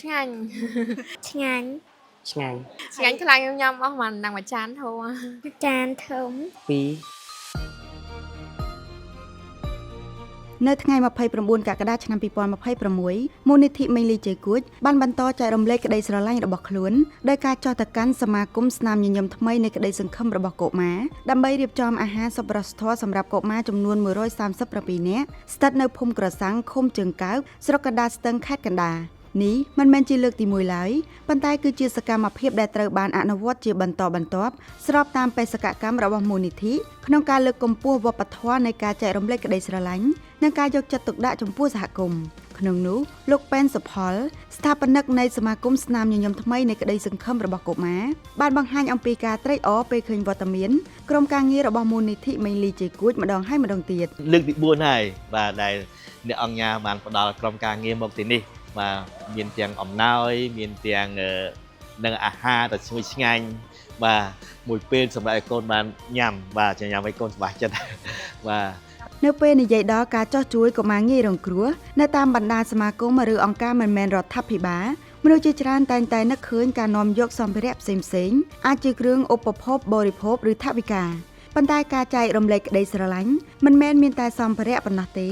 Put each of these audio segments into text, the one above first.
ឆ្ងាញ់ឆ្ងាញ់ឆ្ងាញ់ឆ្ងាញ់ខ្លាំងខ្ញុំអស់មិនដឹងមួយចានធូរចានធំ2នៅថ្ងៃ29កក្កដាឆ្នាំ2026មូលនិធិមេលីជេគួចបានបន្តចែករំលែកក្តីស្រឡាញ់របស់ខ្លួនដោយការចោះទៅកាន់សមាគមស្នាមញញឹមថ្មីនៃក្តីសង្ឃឹមរបស់កុមារដើម្បីរៀបចំអាហារសប្បុរសធម៌សម្រាប់កុមារចំនួន137នាក់ស្ថិតនៅភូមិក្រសាំងឃុំជើងកើបស្រុកកណ្ដាលស្ទឹងខេត្តកណ្ដាលនេះមិនមែនជាលើកទី1ឡើយប៉ុន្តែគឺជាសកម្មភាពដែលត្រូវបានអនុវត្តជាបន្តបន្ទាប់ស្របតាមបេសកកម្មរបស់មូលនិធិក្នុងការលើកកម្ពស់វប្បធម៌នៃការចែករំលែកក្តីស្រឡាញ់និងការយកចិត្តទុកដាក់ចំពោះសហគមន៍ក្នុងនោះលោកប៉ែនសុផលស្ថាបនិកនៃសមាគមស្នាមញញឹមថ្មីនៃក្តីសង្ឃឹមរបស់កុមារបានបង្ហាញអំពីការត្រេកអរពេលឃើញវត្តមានក្រុមការងាររបស់មូលនិធិមេលីជេគួចម្ដងហើយម្ដងទៀតលើកទី4ហើយបាទដែលអ្នកអង្គការបានផ្ដល់ក្រុមការងារមកទីនេះបាទមានទាំងអំណោយមានទាំងនឹងអាហារដ៏ឈ្ងុយឆ្ងាញ់បាទមួយពេលសម្រាប់ឲ្យកូនបានញ៉ាំបាទញ៉ាំឲ្យកូនសប្បាយចិត្តបាទនៅពេលនិយាយដល់ការចោះជួយកុមារងាយរងគ្រោះនៅតាមបណ្ដាសមាគមឬអង្គការមិនមែនរដ្ឋាភិបាលមនុស្សជាច្រើនតែងតែនឹកឃើញការនាំយកសម្ភារៈផ្សេងៗអាចជាគ្រឿងឧបភោគបរិភោគឬថវិកាប៉ុន្តែការចែករំលែកក្តីស្រឡាញ់មិនមែនមានតែសម្ភារៈប៉ុណ្ណោះទេ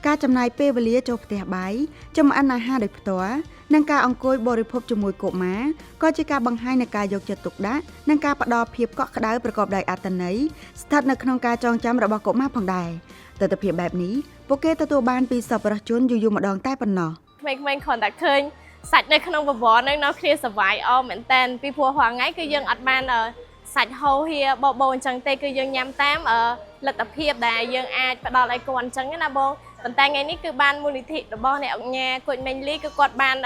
ការចំណាយពេលវេលាចូលផ្ទះបាយចម្អិនអាហារដោយផ្ទាល់និងការអង្គុយបរិភោគជាមួយកុមារក៏ជាការបង្ហាញនៃការយកចិត្តទុកដាក់និងការផ្ដល់ភាពកក់ក្ដៅប្រកបដោយអត្ថន័យស្ថិតនៅក្នុងការចងចាំរបស់កុមារផងដែរទស្សនវិជ្ជាបែបនេះពួកគេទទួលបានពីសប្បុរសជនយូរម្ដងតែប៉ុណ្ណោះក្មេងៗគ្រាន់តែឃើញសាច់នៅក្នុងបបរនឹងនៅគ្នាសវាយអមែនតែនពីព្រោះរាល់ថ្ងៃគឺយើងអត់បានសាច់ហូរហៀបបអញ្ចឹងទេគឺយើងញ៉ាំតាមលទ្ធភាពដែលយើងអាចផ្ដល់ឲ្យគាត់អញ្ចឹងណាបងប៉ុន្តែថ្ងៃនេះគឺបានមូលនិធិរបស់អ្នកអង្គការគួចមេងលីគឺគាត់បាន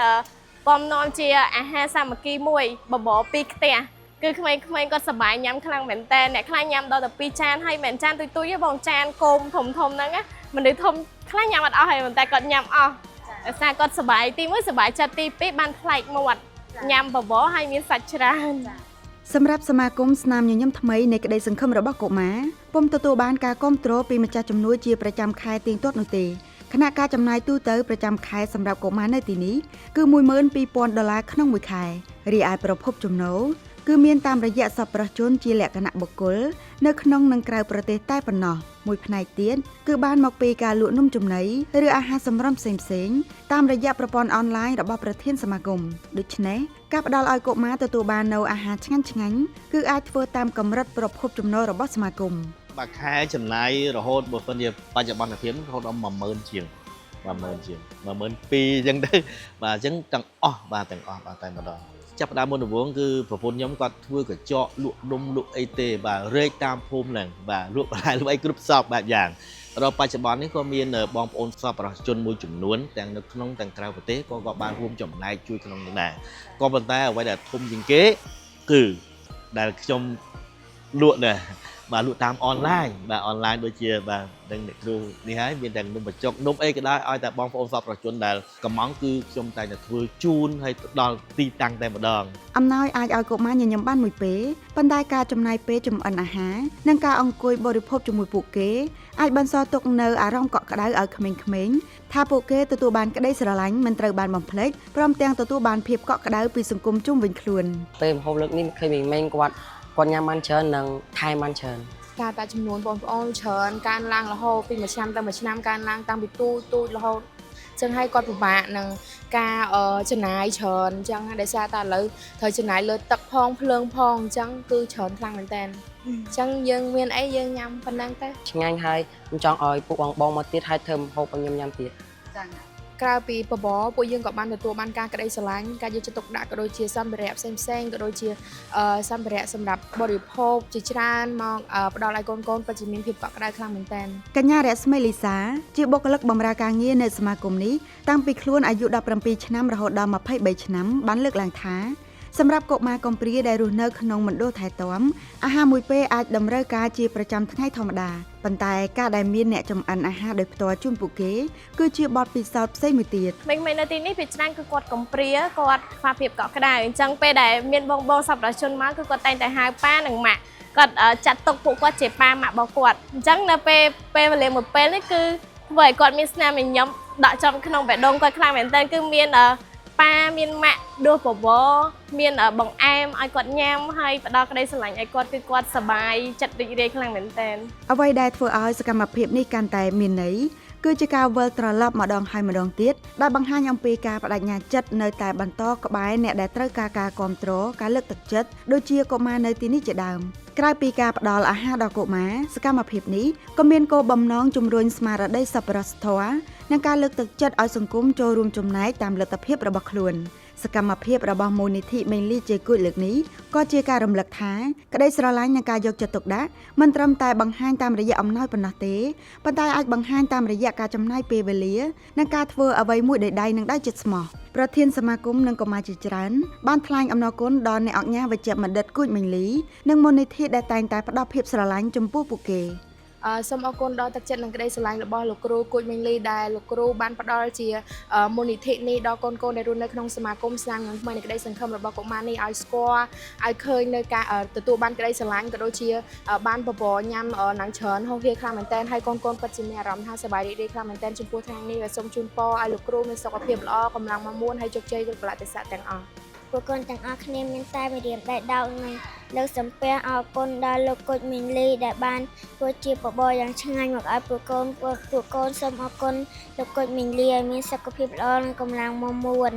ពំនាំជាអាហារសាមគ្គីមួយបបរពីខ្ទះគឺក្មេងៗគាត់សប្បាយញ៉ាំខ្លាំងមែនតើអ្នកខ្លះញ៉ាំដល់ទៅ2ចានហើយមិនចានទុយៗទេបងចានគោមធំហ្នឹងណាមនុស្សធំខ្លះញ៉ាំអត់អស់ហើយប៉ុន្តែគាត់ញ៉ាំអស់ដោយសារគាត់សប្បាយទី1សប្បាយចិត្តទី2បានប្លែកមាត់ញ៉ាំបបរហើយមានសាច់ច្រើនសម្រាប់សមាគមស្នាមញញឹមថ្មីនៃក្តីសង្ឃឹមរបស់កុមារពុំទទួលបានការគាំទ្រពីម្ចាស់ជំនួយជាប្រចាំខែទៀងទាត់នោះទេខណៈការចំណាយទូទៅប្រចាំខែសម្រាប់កុមារនៅទីនេះគឺ$12,000ក្នុងមួយខែរីឯប្រភពចំណូលគឺមានតាមរយៈសប្បុរសជនជាលក្ខណៈបុគ្គលនៅក្នុងនិងក្រៅប្រទេសតែប៉ុណ្ណោះមួយផ្នែកទៀតគឺបានមកពីការលក់នំចំណីឬអាហារសម្រន់ផ្សេងៗតាមរយៈប្រព័ន្ធអនឡាញរបស់ប្រធានសមាគមដូច្នេះការផ្ដល់ឲ្យកុមារទទួលបាននូវអាហារឆ្ងាញ់ៗគឺអាចធ្វើតាមកម្រិតប្រភពចំណូលរបស់សមាគមបាទខែចំណាយរហូតបើសិនជាបច្ចុប្បន្នភាពរហូតដល់10000ជាង10000ជាង12000អញ្ចឹងទៅបាទអញ្ចឹងទាំងអស់បាទទាំងអស់បាទតែម្ដងចាប់ផ្ដើមមុនដំបូងគឺប្រពន្ធខ្ញុំគាត់ធ្វើកញ្ចក់លក់នំលក់អីទេបាទរែកតាមភូមិហ្នឹងបាទលក់បន្លែលក់អីគ្រប់សពបែបយ៉ាងដល់បច្ចុប្បន្ននេះក៏មានបងប្អូនសប្បុរសជនមួយចំនួនទាំងនៅក្នុងទាំងក្រៅប្រទេសក៏បានរួមចំណែកជួយក្នុងនេះដែរក៏ប៉ុន្តែអ្វីដែលធំជាងគេគឺដែលខ្ញុំលក់ដែរបាទលក់តាមអនឡាញបាទអនឡាញដូចជាបាទនឹងអ្នកគ្រូនេះហើយមានទាំងនំបញ្ចុកនំអីក៏ដោយឲ្យតែបងប្អូនសប្បុរសជនដែលកំងគឺខ្ញុំតែតែធ្វើជូនឲ្យដល់ទីតាំងតែម្ដងអំណោយអាចឲ្យកុមារញញឹមបានមួយពេលប៉ុន្តែការចំណាយពេលចម្អិនអាហារនិងការអង្គុយបរិភោគជាមួយពួកគេអាចបន្សល់ទុកនៅអារម្មណ៍កក់ក្ដៅឲ្យក្មេងៗថាពួកគេទទួលបានក្តីស្រឡាញ់មិនត្រូវបានបំភ្លេចព្រមទាំងទទួលបានភាពកក់ក្ដៅពីសង្គមជុំវិញខ្លួនពេលម្ហូបលើកនេះឃើញមីងគាត់ញ៉ាំបានច្រើននិងថែមបានច្រើនការតែចំនួនបងប្អូនច្រើនកើនឡើងរហូតពីមួយឆ្នាំទៅមួយឆ្នាំកើនឡើងតាំងពីទូចរហូតចឹងហើយគាត់ពិបាកនឹងការចំណាយច្រើនអញ្ចឹងដោយសារតែឥឡូវត្រូវចំណាយលើទឹកផងភ្លើងផងអញ្ចឹងគឺច្រើនខ្លាំងមែនតើអញ្ចឹងយើងមានអីយើងញ៉ាំប៉ុណ្ណឹងទៅឆ្ងាញ់ហើយខ្ញុំចង់ឲ្យពួកបងមកទៀតហើយធ្វើម្ហូបឲ្យខ្ញុំញ៉ាំទៀតចា៎ក្រៅពីបបរពួកយើងក៏បានទទួលបានការក្តីស្រឡាញ់ការយកចិត្តទុកដាក់ក៏ដូចជាសម្ភារៈផ្សេងៗក៏ដូចជាសម្ភារៈសម្រាប់បរិភោគជាច្រើនមកផ្ដល់ឲ្យកូនៗពិតជាមានភាពកក់ក្ដៅខ្លាំងមែនទែនកញ្ញារស្មីលីសាជាបុគ្គលិកបម្រើការងារនៅសមាគមនេះតាំងពីខ្លួនអាយុ17ឆ្នាំរហូតដល់23ឆ្នាំបានលើកឡើងថាសម្រាប់កុមារកំព្រាដែលរស់នៅក្នុងមណ្ឌលថែទាំអាហារមួយពេលអាចតម្រូវការជាប្រចាំថ្ងៃធម្មតាប៉ុន្តែការដែលមានអ្នកចម្អិនអាហារដោយផ្ទាល់ជូនពួកគេគឺជាបទពិសោធន៍ផ្សេងមួយទៀតក្មេងៗនៅទីនេះភាគច្រើនគឺគាត់កំព្រាគាត់ខ្វះភាពកក់ក្ដៅអញ្ចឹងពេលដែលមានបងសប្បុរសជនមកគឺគាត់តែងតែហៅប៉ានិងម៉ាក់គាត់ចាត់ទុកពួកគាត់ជាប៉ាម៉ាក់របស់គាត់អញ្ចឹងនៅពេលវេលាមួយពេលនេះគឺធ្វើឲ្យគាត់មានស្នាមញញឹមដកចំក្នុងបេះដូងគាត់ខ្លាំងមែនទែនគឺមាន ប៉ាមានម៉ាក់ដួសបបរមានបង្អែមឲ្យគាត់ញ៉ាំហើយផ្ដល់ក្តីស្រឡាញ់ឲ្យគាត់គឺគាត់សប្បាយចិត្តរីករាយខ្លាំងមែនទែន អ្វីដែលធ្វើឲ្យសកម្មភាពនេះកាន់តែមានន័យគឺជាការវិលត្រឡប់ម្ដងហើយម្ដងទៀតដែលបង្ហាញអំពីការបដិញ្ញាចិត្តនៅតែបន្តក្បែរអ្នកដែលត្រូវការការគាំទ្រការលើកទឹកចិត្តដូចជាកុមារនៅទីនេះជាដើមក្រៅពីការផ្ដល់អាហារដល់កុមារសកម្មភាពនេះក៏មានគោលបំណងជំរុញស្មារតីសប្បុរសធម៌និងការលើកទឹកចិត្តឲ្យសង្គមចូលរួមចំណែកតាមលទ្ធភាពរបស់ខ្លួនសកម្មភាពរបស់មូលនិធិមេងលីជេគួចលើកនេះក៏ជាការរំលឹកថាក្តីស្រឡាញ់និងការយកចិត្តទុកដាក់មិនត្រឹមតែបង្ហាញតាមរយៈអំណោយប៉ុណ្ណោះទេប៉ុន្តែអាចបង្ហាញតាមរយៈការចំណាយពេលវេលានិងការធ្វើអ្វីមួយដោយដៃនិងដោយចិត្តស្មោះប្រធានសមាគមនិងកុមារជាច្រើនបានថ្លែងអំណរគុណដល់អ្នកអង្គការវេជ្ជបណ្ឌិតគួចមេងលីនិងមូលនិធិដែលតែងតែផ្ដល់ភាពស្រឡាញ់ចំពោះពួកគេ សូមអរគុណដល់ទឹកចិត្តនិងក្តីស្រឡាញ់របស់លោកគ្រូគួចមេងលីដែលលោកគ្រូបានផ្ដល់ជាមូលនិធិនេះដល់កូនៗដែលរស់នៅក្នុងសមាគមស្នាមញញឹមថ្មីនៃក្តីសង្ឃឹមរបស់កុមារនេះឲ្យស្គាល់ឲ្យឃើញនៅការទទួលបានក្តីស្រឡាញ់ក៏ដូចជាបានបបរញ៉ាំនឹងច្រើនហូរហៀខ្លាំងមែនទែនហើយកូនៗពិតជាមានអារម្មណ៍ថាសប្បាយរីករាយខ្លាំងមែនទែនចំពោះថ្ងៃនេះហើយសូមជូនពរឲ្យលោកគ្រូមានសុខភាពល្អកម្លាំងមាំមួនហើយជោគជ័យគ្រប់កលៈទេសៈទាំងអស់ ពួកកូនទាំងអស់គ្នាមានតែមេរៀនដែលដោតនឹងលើកសំពះអរគុណដល់លោកគុជមីងលីដែលបានធ្វើជាបបរយ៉ាងឆ្ងាញ់មកឲ្យពួកកូនសូមអរគុណលោកគុជមីងលីឲ្យមានសុខភាពល្អនិងកម្លាំងមាំមួន